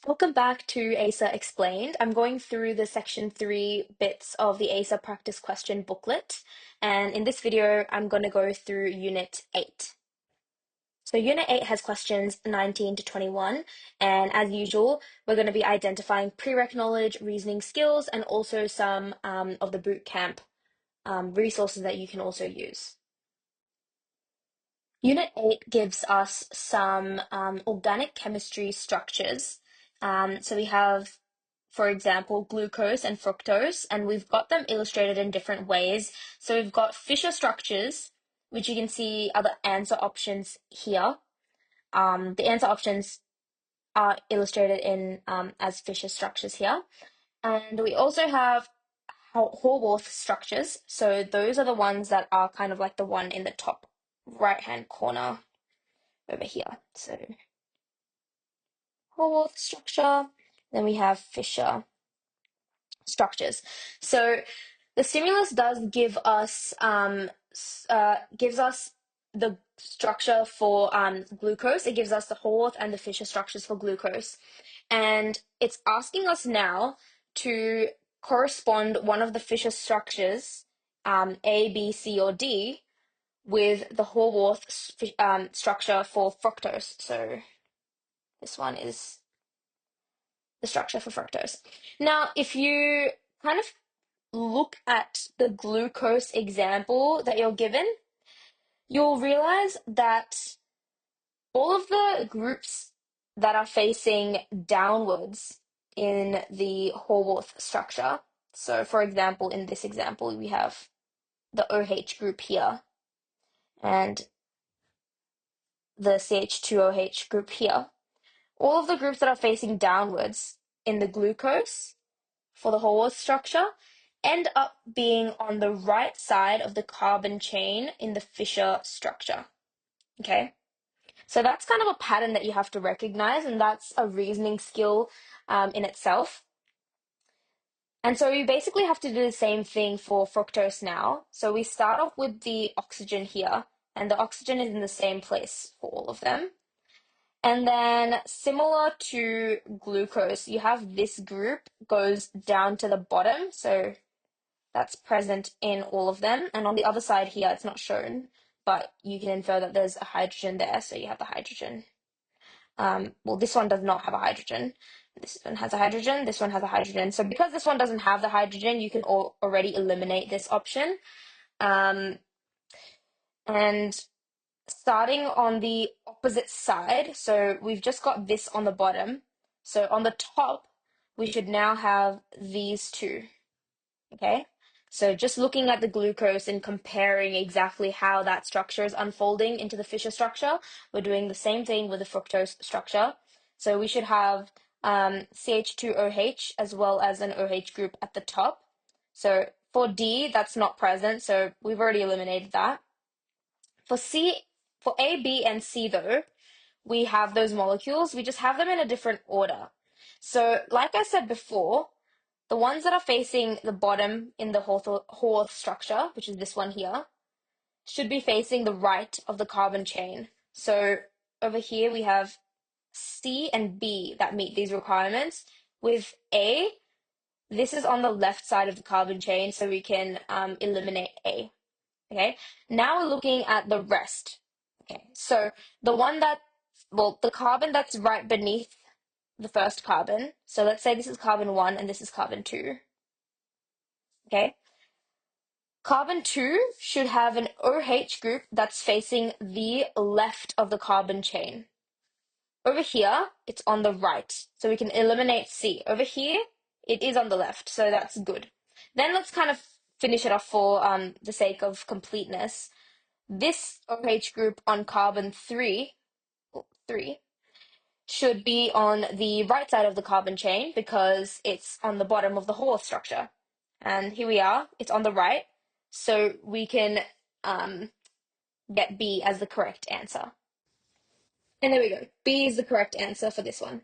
Welcome back to ACER Explained. I'm going through the Section 3 bits of the ACER Practice Question booklet, and in this video, I'm going to go through Unit 8. So Unit 8 has questions 19 to 21, and as usual, we're going to be identifying prereq knowledge, reasoning skills, and also some of the Bootcamp resources that you can also use. Unit 8 gives us some organic chemistry structures. So we have, for example, glucose and fructose, and we've got them illustrated in different ways. So we've got Fischer structures, which you can see are the answer options here. The answer options are illustrated in as Fischer structures here. And we also have Horwath structures. So those are the ones that are kind of like the one in the top right-hand corner over here. So Horwath structure, then we have Fischer structures. So the stimulus does give us the structure for glucose. It gives us the Horwath and the Fischer structures for glucose, and it's asking us now to correspond one of the Fischer structures, A, B, C, or D, with the Horwath structure for fructose. So this one is the structure for fructose. Now, if you kind of look at the glucose example that you're given, you'll realize that all of the groups that are facing downwards in the Horwath structure, so for example, in this example, we have the OH group here and the CH2OH group here. All of the groups that are facing downwards in the glucose for the Horwath structure end up being on the right side of the carbon chain in the Fischer structure. Okay, so that's kind of a pattern that you have to recognize, and that's a reasoning skill in itself. And so you basically have to do the same thing for fructose now. So we start off with the oxygen here, and the oxygen is in the same place for all of them. And then similar to glucose, you have this group goes down to the bottom. So that's present in all of them. And on the other side here, it's not shown, but you can infer that there's a hydrogen there. So you have the hydrogen. Well, this one does not have a hydrogen. This one has a hydrogen. This one has a hydrogen. So because this one doesn't have the hydrogen, you can already eliminate this option. And starting on the opposite side, so we've just got this on the bottom. So on the top, we should now have these two, okay? So just looking at the glucose and comparing exactly how that structure is unfolding into the Fischer structure, we're doing the same thing with the fructose structure. So we should have CH2OH as well as an OH group at the top. So for D, that's not present, so we've already eliminated that. For A, B, and C though, we have those molecules, we just have them in a different order. So like I said before, the ones that are facing the bottom in the Horwath structure, which is this one here, should be facing the right of the carbon chain. So over here we have C and B that meet these requirements. With A, this is on the left side of the carbon chain, so we can eliminate A. Okay, now we're looking at the rest. Okay, so the carbon that's right beneath the first carbon. So let's say this is carbon 1 and this is carbon 2. Okay. Carbon 2 should have an OH group that's facing the left of the carbon chain. Over here, it's on the right, so we can eliminate C. Over here, it is on the left, so that's good. Then let's kind of finish it off for the sake of completeness. This OH group on carbon 3 should be on the right side of the carbon chain because it's on the bottom of the Horwath structure. And here we are, it's on the right, so we can get B as the correct answer. And there we go, B is the correct answer for this one.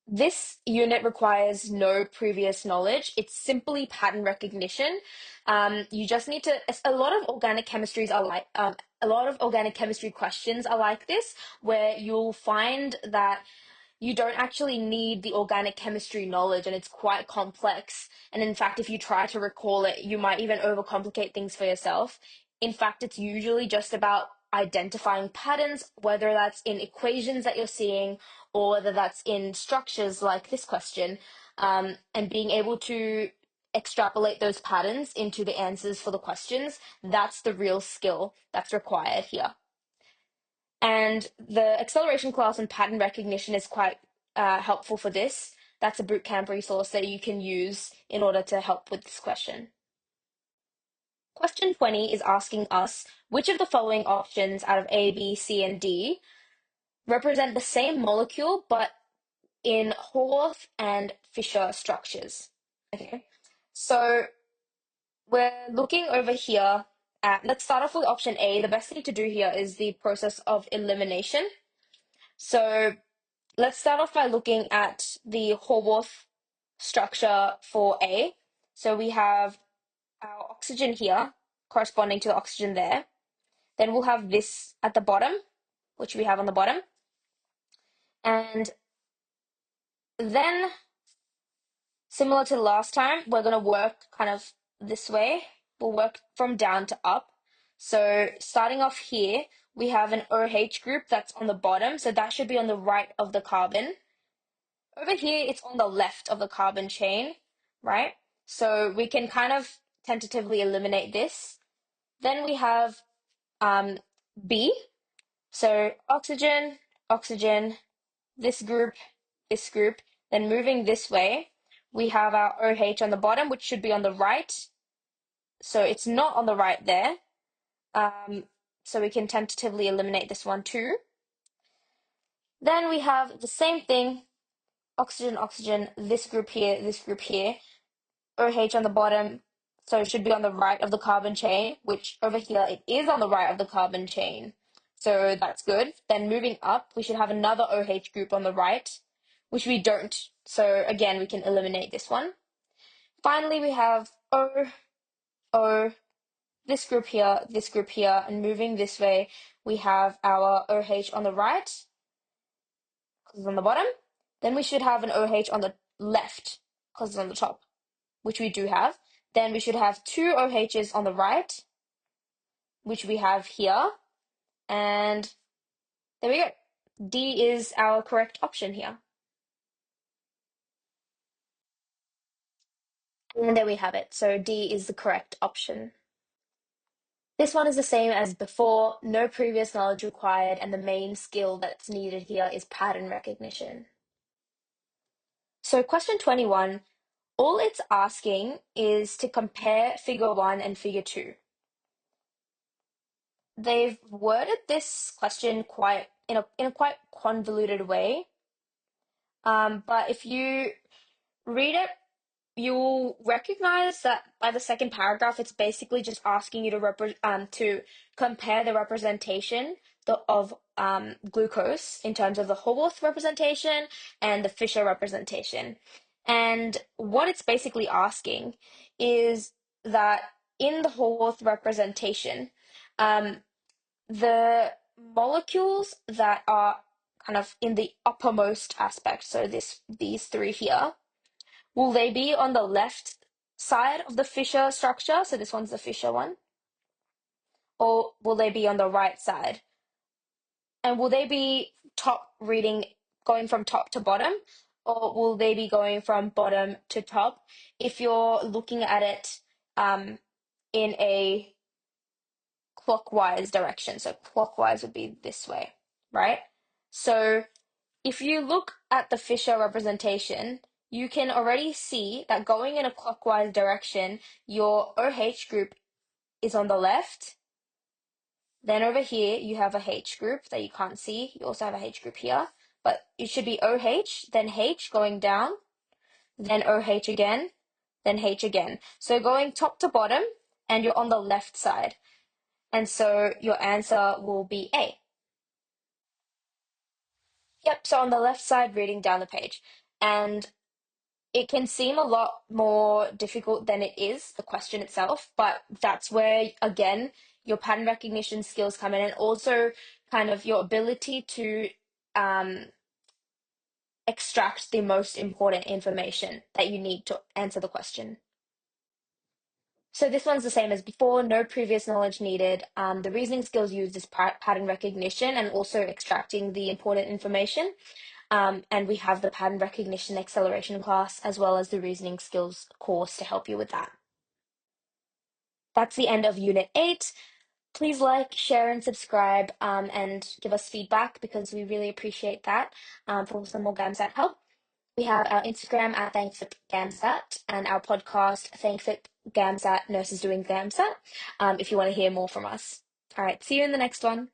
This unit requires no previous knowledge. It's simply pattern recognition. You just need to, a lot of organic chemistries are like, a lot of organic chemistry questions are like this, where you'll find that you don't actually need the organic chemistry knowledge, and it's quite complex. And in fact, if you try to recall it, you might even overcomplicate things for yourself. In fact, it's usually just about identifying patterns, whether that's in equations that you're seeing or whether that's in structures like this question, and being able to extrapolate those patterns into the answers for the questions. That's the real skill that's required here. And the acceleration class and pattern recognition is quite helpful for this. That's a bootcamp resource that you can use in order to help with this question. Question 20 is asking us, which of the following options out of A, B, C, and D represent the same molecule but in Haworth and Fischer structures? Okay, so we're looking over here at, let's start off with option A. The best thing to do here is the process of elimination. So let's start off by looking at the Haworth structure for A. So we have our oxygen here corresponding to the oxygen there. Then we'll have this at the bottom, which we have on the bottom. And then, similar to the last time, we're going to work kind of this way. We'll work from down to up. So starting off here, we have an OH group that's on the bottom. So that should be on the right of the carbon. Over here, it's on the left of the carbon chain, right? So we can kind of tentatively eliminate this. Then we have B. So oxygen, oxygen, this group, this group. Then moving this way, we have our OH on the bottom, which should be on the right. So it's not on the right there. So we can tentatively eliminate this one too. Then we have the same thing, oxygen, oxygen, this group here, OH on the bottom, so it should be on the right of the carbon chain, which over here it is on the right of the carbon chain. So that's good. Then moving up, we should have another OH group on the right, which we don't. So again, we can eliminate this one. Finally, we have O, this group here, and moving this way, we have our OH on the right, because it's on the bottom. Then we should have an OH on the left, because it's on the top, which we do have. Then we should have two OHs on the right, which we have here. And there we go. D is our correct option here. And there we have it. So D is the correct option. This one is the same as before, no previous knowledge required, and the main skill that's needed here is pattern recognition. So question 21, all it's asking is to compare figure 1 and figure 2. They've worded this question quite in a quite convoluted way. But if you read it, you'll recognize that by the second paragraph, it's basically just asking you to compare the representation of glucose in terms of the Haworth representation and the Fischer representation. And what it's basically asking is that in the Haworth representation, the molecules that are kind of in the uppermost aspect, so these three here, will they be on the left side of the Fischer structure? So this one's the Fischer one. Or will they be on the right side? And will they be going from top to bottom? Or will they be going from bottom to top? If you're looking at it in a clockwise direction. So clockwise would be this way, right? So if you look at the Fischer representation, you can already see that going in a clockwise direction, your OH group is on the left. Then over here, you have a H group that you can't see. You also have a H group here, but it should be OH, then H going down, then OH again, then H again. So going top to bottom, and you're on the left side. And so your answer will be A. Yep, so on the left side, reading down the page. And it can seem a lot more difficult than it is, the question itself, but that's where, again, your pattern recognition skills come in, and also kind of your ability to extract the most important information that you need to answer the question. So this one's the same as before, no previous knowledge needed. The reasoning skills used is pattern recognition and also extracting the important information. And we have the pattern recognition acceleration class as well as the reasoning skills course to help you with that. That's the end of Unit 8. Please like, share, and subscribe, and give us feedback because we really appreciate that for some more GAMSAT help. We have our Instagram at ThankFit GAMSAT and our podcast, ThankFit GAMSAT Nurses Doing GAMSAT, if you want to hear more from us. All right, see you in the next one.